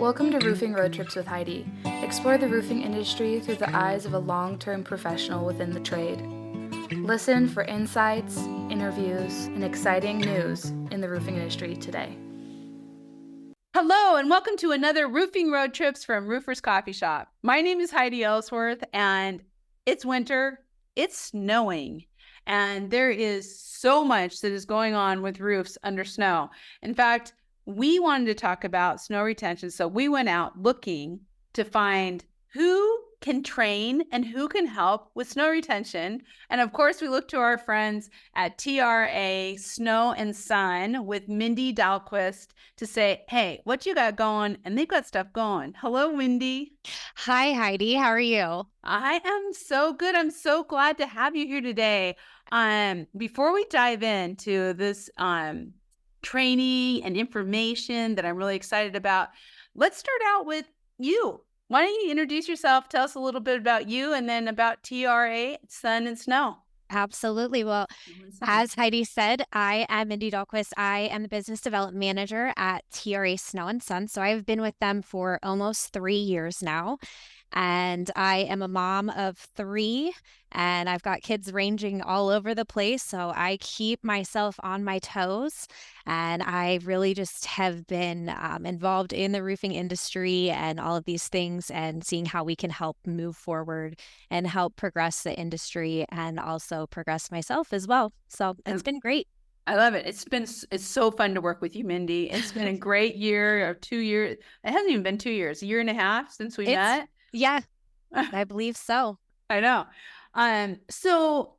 Welcome to Roofing Road Trips with Heidi. Explore the roofing industry through the eyes of a long-term professional within the trade. Listen for insights, interviews, and exciting news in the roofing industry today. Hello, and welcome to another Roofing Road Trips from Roofers Coffee Shop. My name is Heidi Ellsworth, and it's winter, it's snowing, and there is so much that is going on with roofs under snow. In fact, we wanted to talk about snow retention, so we went out looking to find who can train and who can help with snow retention. And of course, we looked to our friends at TRA Snow and Sun with Mindy Dahlquist to say, hey, what you got going? And they've got stuff going. Hello, Mindy. Hi, Heidi. How are you? I am so good. I'm so glad to have you here today. Before we dive into this training and information that I'm really excited about, let's start out with you. Why don't you introduce yourself, tell us a little bit about you, and then about TRA, Sun and Snow. Absolutely. Well, as Heidi said, I am Mindy Dahlquist. I am the business development manager at TRA Snow and Sun. So I've been with them for almost 3 years now. And I am a mom of 3, and I've got kids ranging all over the place. So I keep myself on my toes, and I really just have been involved in the roofing industry and all of these things, and seeing how we can help move forward and help progress the industry and also progress myself as well. So it's been great. I love it. It's so fun to work with you, Mindy. It's been a great year or 2 years. It hasn't even been 2 years, a year and a half since we met. Yeah, I believe so. I know. So,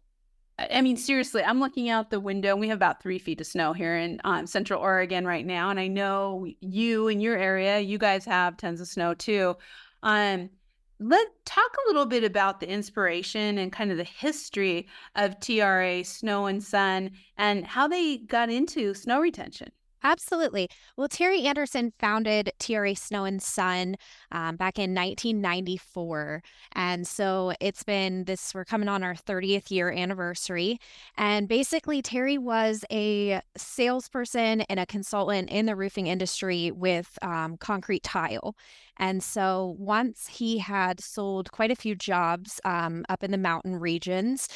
I mean, seriously, I'm looking out the window, and we have about 3 feet of snow here in Central Oregon right now. And I know you in your area, you guys have tons of snow too. Let's talk a little bit about the inspiration and kind of the history of TRA Snow and Sun and how they got into snow retention. Absolutely. Well, Terry Anderson founded TRA Snow and Sun back in 1994. And so we're coming on our 30th year anniversary. And basically, Terry was a salesperson and a consultant in the roofing industry with concrete tile. And so once he had sold quite a few jobs up in the mountain regions,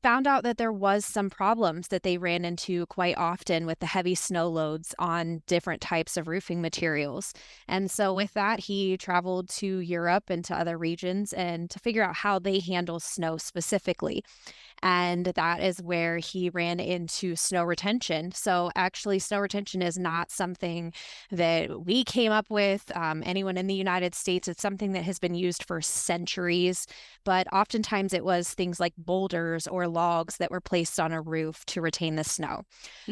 found out that there was some problems that they ran into quite often with the heavy snow loads on different types of roofing materials. And so with that, he traveled to Europe and to other regions and to figure out how they handle snow specifically. And that is where he ran into snow retention. So actually, snow retention is not something that we came up with, anyone in the United States. It's something that has been used for centuries, but oftentimes it was things like boulders or logs that were placed on a roof to retain the snow.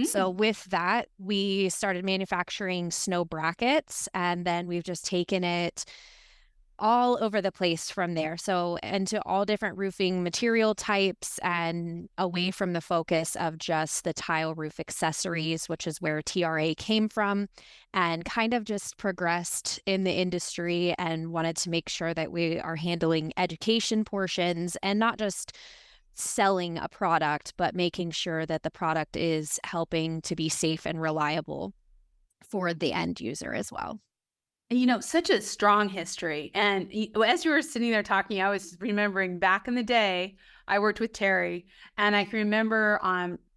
So with that, we started manufacturing snow brackets, and then we've just taken it all over the place from there. So into all different roofing material types and away from the focus of just the tile roof accessories, which is where TRA came from, and kind of just progressed in the industry and wanted to make sure that we are handling education portions and not just selling a product, but making sure that the product is helping to be safe and reliable for the end user as well. You know, such a strong history. And as you were sitting there talking, I was remembering back in the day, I worked with Terry, and I can remember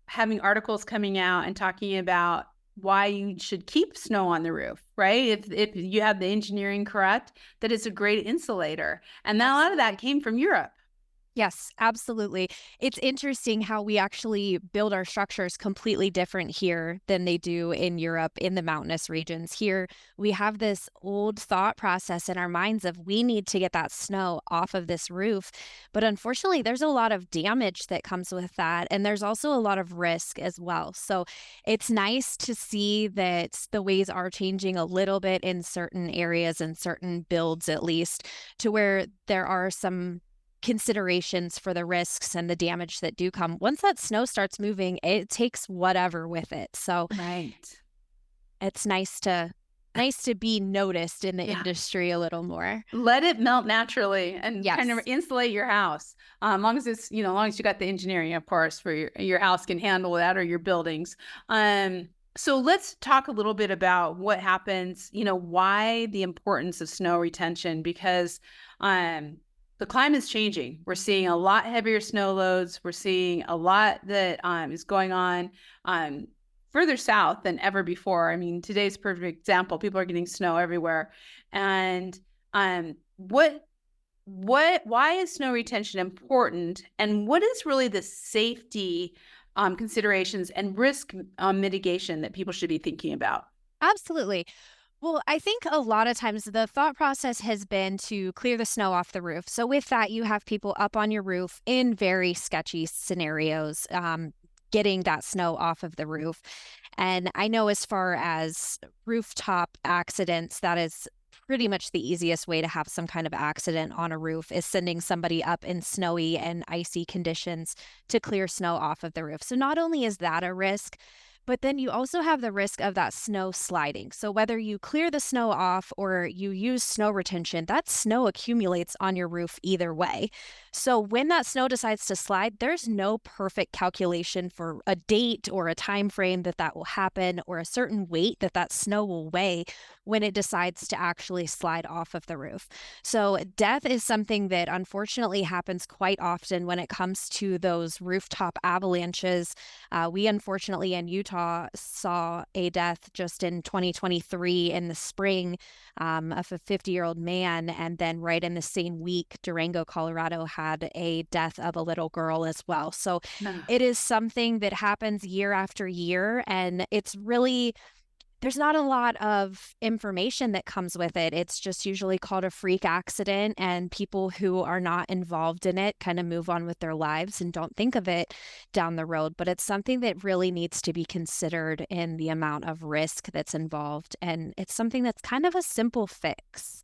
having articles coming out and talking about why you should keep snow on the roof, right? If you have the engineering correct, that it's a great insulator. And a lot of that came from Europe. Yes, absolutely. It's interesting how we actually build our structures completely different here than they do in Europe in the mountainous regions. Here, we have this old thought process in our minds of we need to get that snow off of this roof. But unfortunately, there's a lot of damage that comes with that. And there's also a lot of risk as well. So it's nice to see that the ways are changing a little bit in certain areas and certain builds, at least, to where there are some considerations for the risks and the damage that do come. Once that snow starts moving, it takes whatever with it. So Right. it's nice to be noticed in the industry a little more. Let it melt naturally and Yes. kind of insulate your house. As long as as long as you got the engineering, of course, for your house can handle that, or your buildings. So let's talk a little bit about what happens, why the importance of snow retention, because um, the climate is changing. We're seeing a lot heavier snow loads. We're seeing a lot that is going on um, further south than ever before. I mean, today's a perfect example. People are getting snow everywhere. And why is snow retention important? And what is really the safety considerations and risk mitigation that people should be thinking about? Absolutely. Well, I think a lot of times the thought process has been to clear the snow off the roof. So, with that, you have people up on your roof in very sketchy scenarios, getting that snow off of the roof. And I know as far as rooftop accidents, that is pretty much the easiest way to have some kind of accident on a roof is sending somebody up in snowy and icy conditions to clear snow off of the roof. So, not only is that a risk, but then you also have the risk of that snow sliding. So, whether you clear the snow off or you use snow retention, that snow accumulates on your roof either way. So, when that snow decides to slide, there's no perfect calculation for a date or a time frame that that will happen or a certain weight that that snow will weigh when it decides to actually slide off of the roof. So, death is something that unfortunately happens quite often when it comes to those rooftop avalanches. We unfortunately in Utah saw a death just in 2023 in the spring of a 50-year-old man. And then right in the same week, Durango, Colorado had a death of a little girl as well. So No. it is something that happens year after year. And it's really, there's not a lot of information that comes with it. It's just usually called a freak accident, and people who are not involved in it kind of move on with their lives and don't think of it down the road. But it's something that really needs to be considered in the amount of risk that's involved. And it's something that's kind of a simple fix.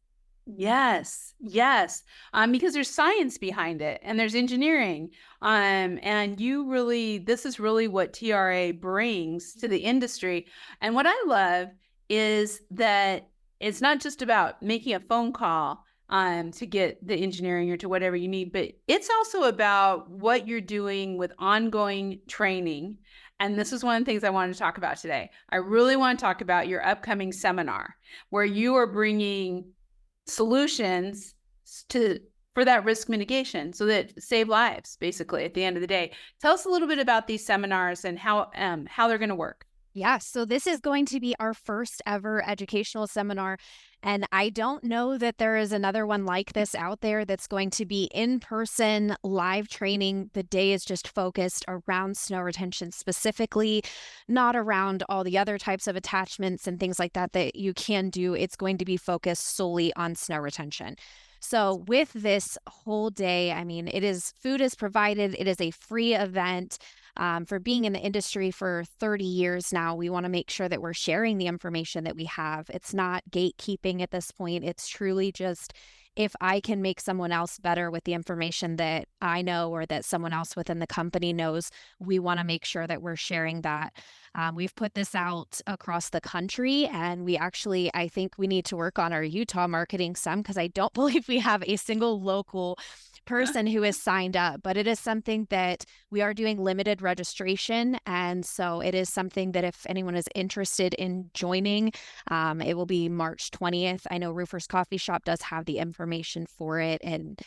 Yes, yes. Because there's science behind it and there's engineering. And this is really what TRA brings to the industry. And what I love is that it's not just about making a phone call to get the engineering or to whatever you need, but it's also about what you're doing with ongoing training. And this is one of the things I wanted to talk about today. I really want to talk about your upcoming seminar where you are bringing solutions for that risk mitigation so that save lives basically at the end of the day. Tell us a little bit about these seminars and how they're going to work. Yeah, so this is going to be our first ever educational seminar. And I don't know that there is another one like this out there that's going to be in person, live training. The day is just focused around snow retention specifically, not around all the other types of attachments and things like that that you can do. It's going to be focused solely on snow retention. So with this whole day, I mean, food is provided. It is a free event. For being in the industry for 30 years now, we want to make sure that we're sharing the information that we have. It's not gatekeeping at this point. It's truly just if I can make someone else better with the information that I know or that someone else within the company knows, we want to make sure that we're sharing that. We've put this out across the country, and I think we need to work on our Utah marketing some because I don't believe we have a single local person who is signed up, but it is something that we are doing limited registration. And so it is something that if anyone is interested in joining, it will be March 20th. I know Roofer's Coffee Shop does have the information for it, and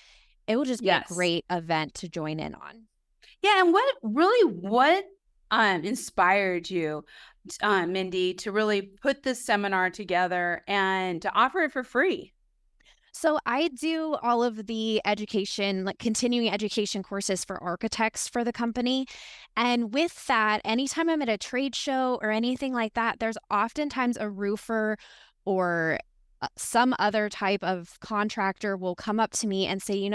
it will just be a great event to join in on. Yeah. And what inspired you, Mindy, to really put this seminar together and to offer it for free? So I do all of the education, like continuing education courses for architects for the company. And with that, anytime I'm at a trade show or anything like that, there's oftentimes a roofer or some other type of contractor will come up to me and say,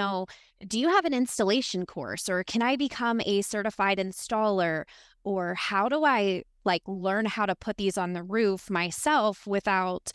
do you have an installation course, or can I become a certified installer, or how do I learn how to put these on the roof myself without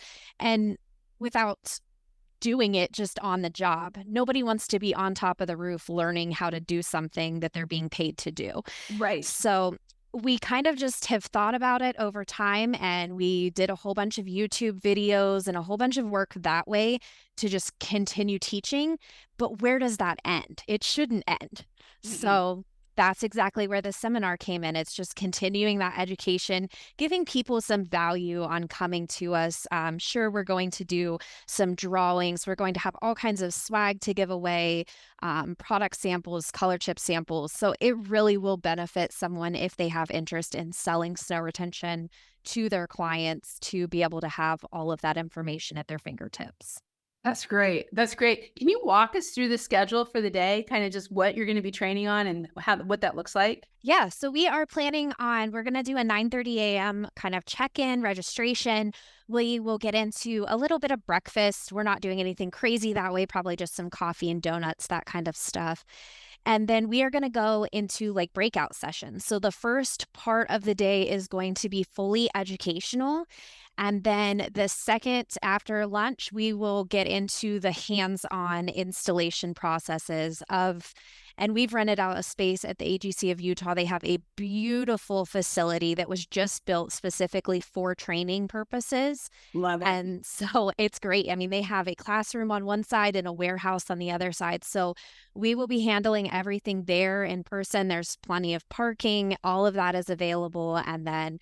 doing it just on the job. Nobody wants to be on top of the roof learning how to do something that they're being paid to do. Right. So we kind of just have thought about it over time, and we did a whole bunch of YouTube videos and a whole bunch of work that way to just continue teaching. But where does that end? It shouldn't end. Mm-hmm. So that's exactly where the seminar came in. It's just continuing that education, giving people some value on coming to us. Sure, we're going to do some drawings. We're going to have all kinds of swag to give away, product samples, color chip samples. So it really will benefit someone if they have interest in selling snow retention to their clients to be able to have all of that information at their fingertips. That's great. That's great. Can you walk us through the schedule for the day, kind of just what you're going to be training on and what that looks like? Yeah, so we are planning on, we're going to do a 9:30 a.m. kind of check-in registration. We will get into a little bit of breakfast. We're not doing anything crazy that way, probably just some coffee and donuts, that kind of stuff. And then we are going to go into like breakout sessions. So the first part of the day is going to be fully educational. And then the second after lunch, we will get into the hands-on installation processes of, and we've rented out a space at the AGC of Utah. They have a beautiful facility that was just built specifically for training purposes. Love it. And so it's great. I mean, they have a classroom on one side and a warehouse on the other side. So we will be handling everything there in person. There's plenty of parking. All of that is available. And then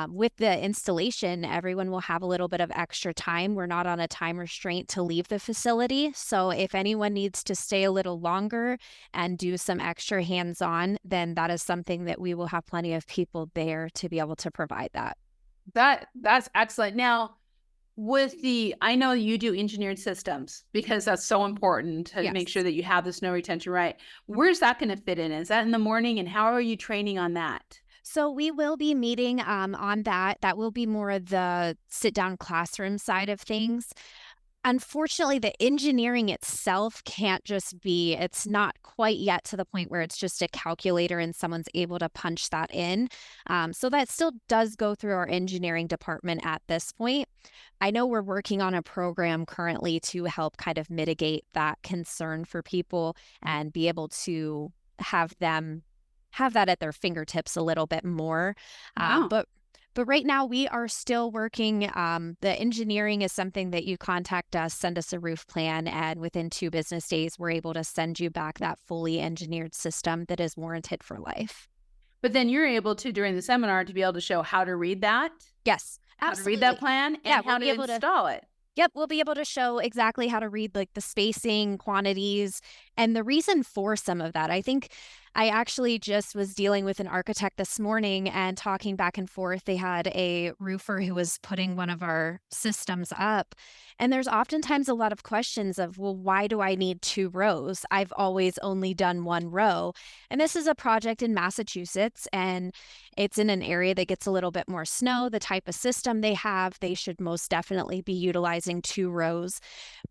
with the installation, everyone will have a little bit of extra time. We're not on a time restraint to leave the facility. So if anyone needs to stay a little longer and do some extra hands-on, then that is something that we will have plenty of people there to be able to provide that. That's excellent. Now, I know you do engineered systems because that's so important to make sure that you have the snow retention right. Where's that going to fit in? Is that in the morning, and how are you training on that? So we will be meeting on that. That will be more of the sit-down classroom side of things. Unfortunately, the engineering itself can't just be, it's not quite yet to the point where it's just a calculator and someone's able to punch that in. So that still does go through our engineering department at this point. I know we're working on a program currently to help kind of mitigate that concern for people and be able to have them have that at their fingertips a little bit more. Wow. But right now we are still working. The engineering is something that you contact us, send us a roof plan, and within 2 business days, we're able to send you back that fully engineered system that is warranted for life. But then you're able to, during the seminar, to be able to show how to read that? Yes, How absolutely. to read that plan and how we'll be to able to install it. Yep, we'll be able to show exactly how to read like the spacing, quantities, and the reason for some of that. I think I actually just was dealing with an architect this morning and talking back and forth. They had a roofer who was putting one of our systems up. And there's oftentimes a lot of questions of, well, why do I need 2 rows? I've always only done 1 row. And this is a project in Massachusetts, and it's in an area that gets a little bit more snow. The type of system they have, they should most definitely be utilizing 2 rows.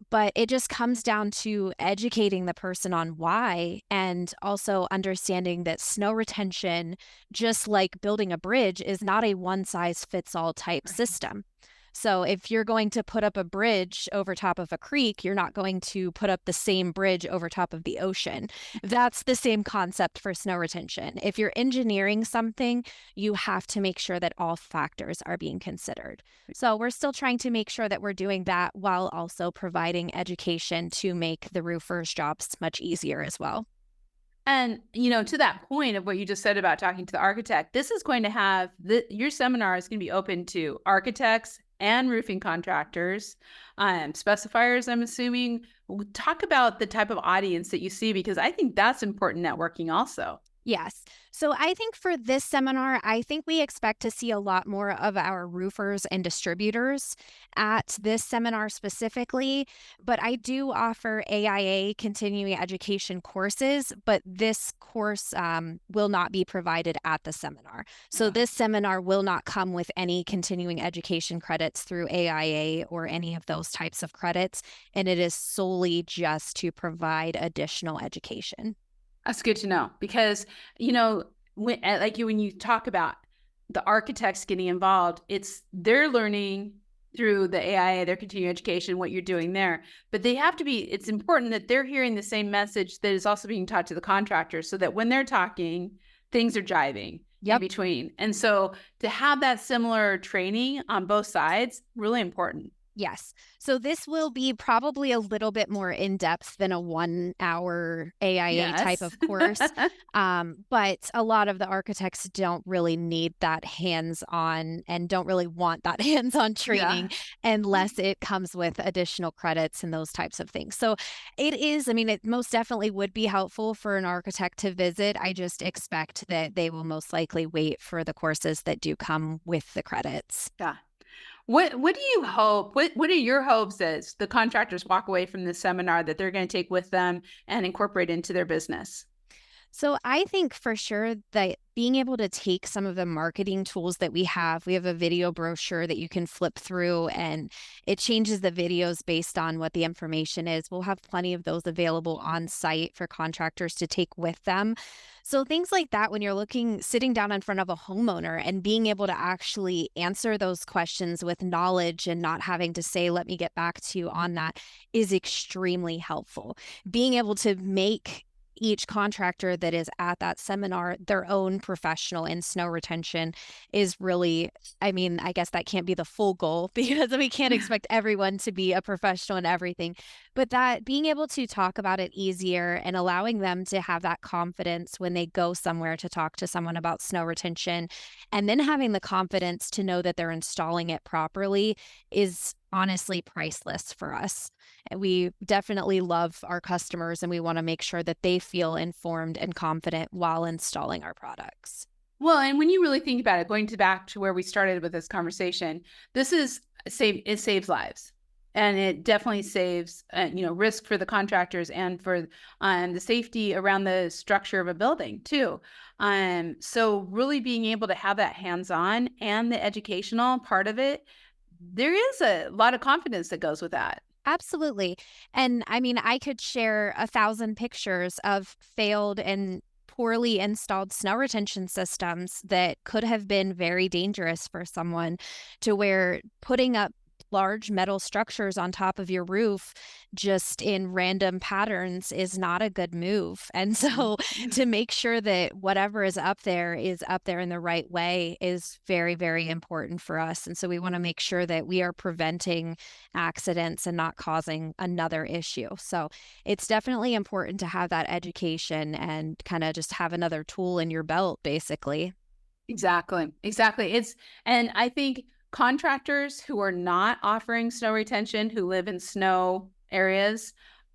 But it just comes down to educating the person on why, and also understanding that snow retention, just like building a bridge, is not a one-size-fits-all type system. So if you're going to put up a bridge over top of a creek, you're not going to put up the same bridge over top of the ocean. That's the same concept for snow retention. If you're engineering something, you have to make sure that all factors are being considered. So we're still trying to make sure that we're doing that while also providing education to make the roofers' jobs much easier as well. And, to that point of what you just said about talking to the architect, this is going to have, your seminar is going to be open to architects and roofing contractors, specifiers, I'm assuming. Talk about the type of audience that you see, because I think that's important networking also. Yes. So I think for this seminar, I think we expect to see a lot more of our roofers and distributors at this seminar specifically. But I do offer AIA continuing education courses, but this course will not be provided at the seminar. So this seminar will not come with any continuing education credits through AIA or any of those types of credits. And it is solely just to provide additional education. That's good to know, because, when you talk about the architects getting involved, they're learning through the AIA, their continuing education, what you're doing there. But it's important that they're hearing the same message that is also being taught to the contractors, so that when they're talking, things are jiving in between. And so to have that similar training on both sides, really important. Yes. So this will be probably a little bit more in depth than a 1 hour AIA type Yes. of course. But a lot of the architects don't really need that hands on and don't really want that hands on Yeah. training unless it comes with additional credits and those types of things. So it is, I mean, it most definitely would be helpful for an architect to visit. I just expect that they will most likely wait for the courses that do come with the credits. Yeah. What do you hope? What are your hopes as the contractors walk away from this seminar that they're going to take with them and incorporate into their business? So I think for sure that being able to take some of the marketing tools that we have a video brochure that you can flip through and it changes the videos based on what the information is. We'll have plenty of those available on site for contractors to take with them. So things like that, when you're sitting down in front of a homeowner and being able to actually answer those questions with knowledge and not having to say, let me get back to you on that is extremely helpful. Being able to make each contractor that is at that seminar their own professional in snow retention is really, I mean, I guess that can't be the full goal because we can't expect everyone to be a professional in everything, but that being able to talk about it easier and allowing them to have that confidence when they go somewhere to talk to someone about snow retention and then having the confidence to know that they're installing it properly is honestly priceless for us. And we definitely love our customers and we want to make sure that they feel informed and confident while installing our products. Well, and when you really think about it, back to where we started with this conversation, this is it saves lives. And it definitely saves, risk for the contractors and for the safety around the structure of a building too. So really being able to have that hands-on and the educational part of it, there is a lot of confidence that goes with that. Absolutely. And I mean, I could share 1,000 pictures of failed and poorly installed snow retention systems that could have been very dangerous for someone to where putting up large metal structures on top of your roof just in random patterns is not a good move. And so to make sure that whatever is up there in the right way is very, very important for us. And so we want to make sure that we are preventing accidents and not causing another issue. So it's definitely important to have that education and kind of just have another tool in your belt, basically. Exactly. Exactly. And I think contractors who are not offering snow retention, who live in snow areas,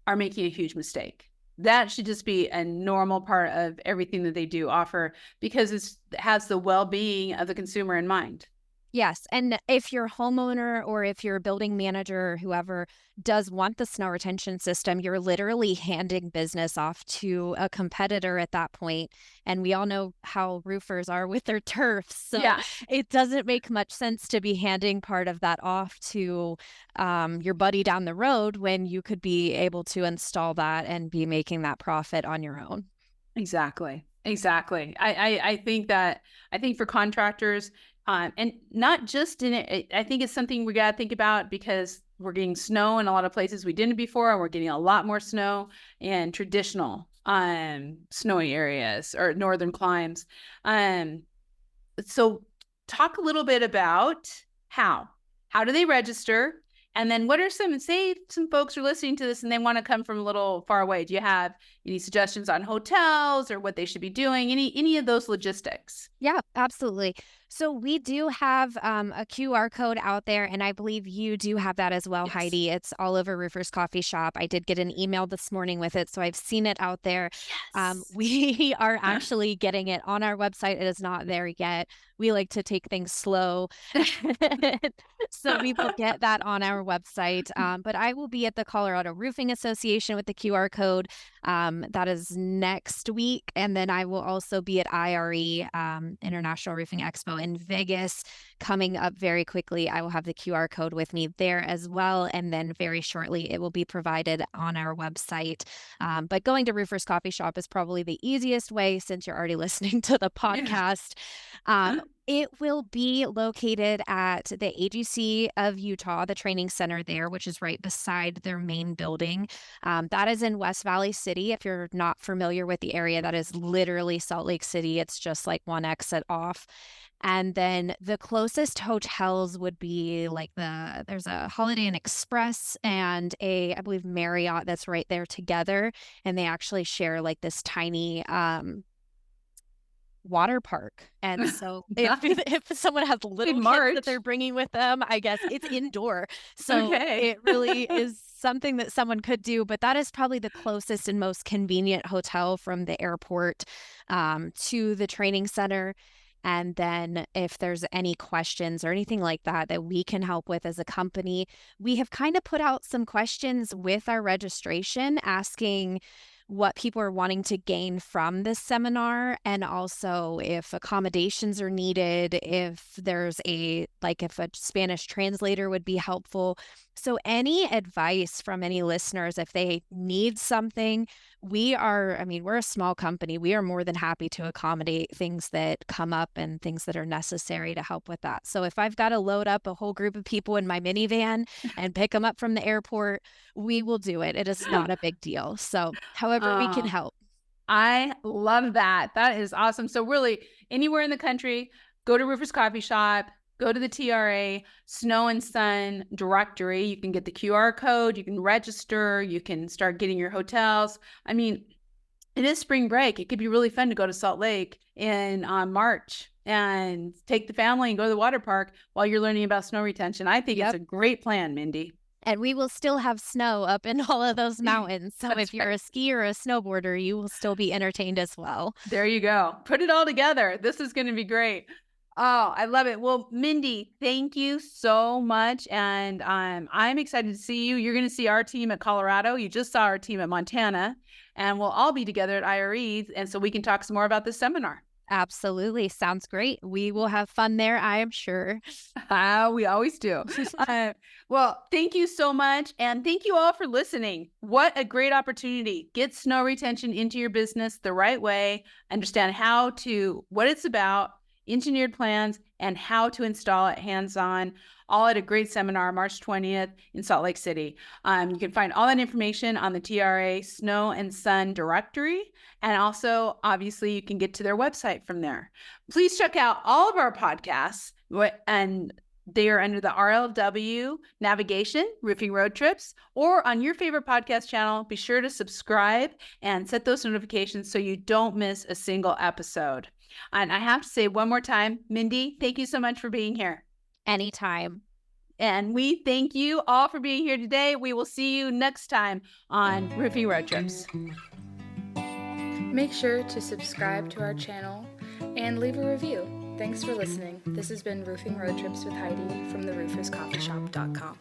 are making a huge mistake. That should just be a normal part of everything that they do offer because it has the well-being of the consumer in mind. Yes, and if your homeowner or if your building manager or whoever does want the snow retention system, you're literally handing business off to a competitor at that point. And we all know how roofers are with their turfs. So Yeah. it doesn't make much sense to be handing part of that off to your buddy down the road when you could be able to install that and be making that profit on your own. Exactly. Exactly. I think for contractors, and not just in it, I think it's something we got to think about because we're getting snow in a lot of places we didn't before, and we're getting a lot more snow in traditional snowy areas or northern climes. Um, so talk a little bit about how do they register? And then what are say some folks are listening to this and they want to come from a little far away. Do you have any suggestions on hotels or what they should be doing? Any of those logistics? Yeah, absolutely. So we do have a QR code out there, and I believe you do have that as well, Yes. Heidi. It's all over Roofer's Coffee Shop. I did get an email this morning with it, so I've seen it out there. Yes. We are actually getting it on our website. It is not there yet. We like to take things slow. So we will get that on our website. But I will be at the Colorado Roofing Association with the QR code. That is next week. And then I will also be at IRE, International Roofing Expo in Vegas coming up very quickly. I will have the QR code with me there as well. And then very shortly, it will be provided on our website. But going to Roofer's Coffee Shop is probably the easiest way since you're already listening to the podcast. It will be located at the AGC of Utah, the training center there, which is right beside their main building. That is in West Valley City. If you're not familiar with the area, that is literally Salt Lake City. It's just like one exit off. And then the closest hotels would be like there's a Holiday Inn Express and I believe Marriott that's right there together. And they actually share like this tiny water park. And so if someone has little kids that they're bringing with them, I guess it's indoor. So it really is something that someone could do, but that is probably the closest and most convenient hotel from the airport to the training center. And then if there's any questions or anything like that that we can help with as a company, we have kind of put out some questions with our registration asking what people are wanting to gain from this seminar, and also if accommodations are needed, if there's if a Spanish translator would be helpful. So any advice from any listeners, if they need something, we're a small company. We are more than happy to accommodate things that come up and things that are necessary to help with that. So if I've got to load up a whole group of people in my minivan and pick them up from the airport, we will do it. It is not a big deal. So however we can help. I love that. That is awesome. So really, anywhere in the country, go to Roofer's Coffee Shop, go to the TRA Snow and Sun directory. You can get the QR code, you can register, you can start getting your hotels. I mean, it is spring break. It could be really fun to go to Salt Lake in March and take the family and go to the water park while you're learning about snow retention. I think it's a great plan, Mindy. And we will still have snow up in all of those mountains. So if you're a skier or a snowboarder, you will still be entertained as well. There you go. Put it all together. This is going to be great. Oh, I love it. Well, Mindy, thank you so much. And I'm excited to see you. You're going to see our team at Colorado. You just saw our team at Montana. And we'll all be together at IRE. And so we can talk some more about this seminar. Absolutely. Sounds great. We will have fun there, I am sure. We always do. Well, thank you so much. And thank you all for listening. What a great opportunity. Get snow retention into your business the right way. Understand what it's about, engineered plans, and how to install it hands-on, all at a great seminar, March 20th in Salt Lake City. You can find all that information on the TRA Snow and Sun directory. And also, obviously, you can get to their website from there. Please check out all of our podcasts, and they are under the RLW Navigation, Roofing Road Trips, or on your favorite podcast channel. Be sure to subscribe and set those notifications so you don't miss a single episode. And I have to say one more time, Mindy, thank you so much for being here. Anytime. And we thank you all for being here today. We will see you next time on Roofing Road Trips. Make sure to subscribe to our channel and leave a review. Thanks for listening. This has been Roofing Road Trips with Heidi from therooferscoffeeshop.com.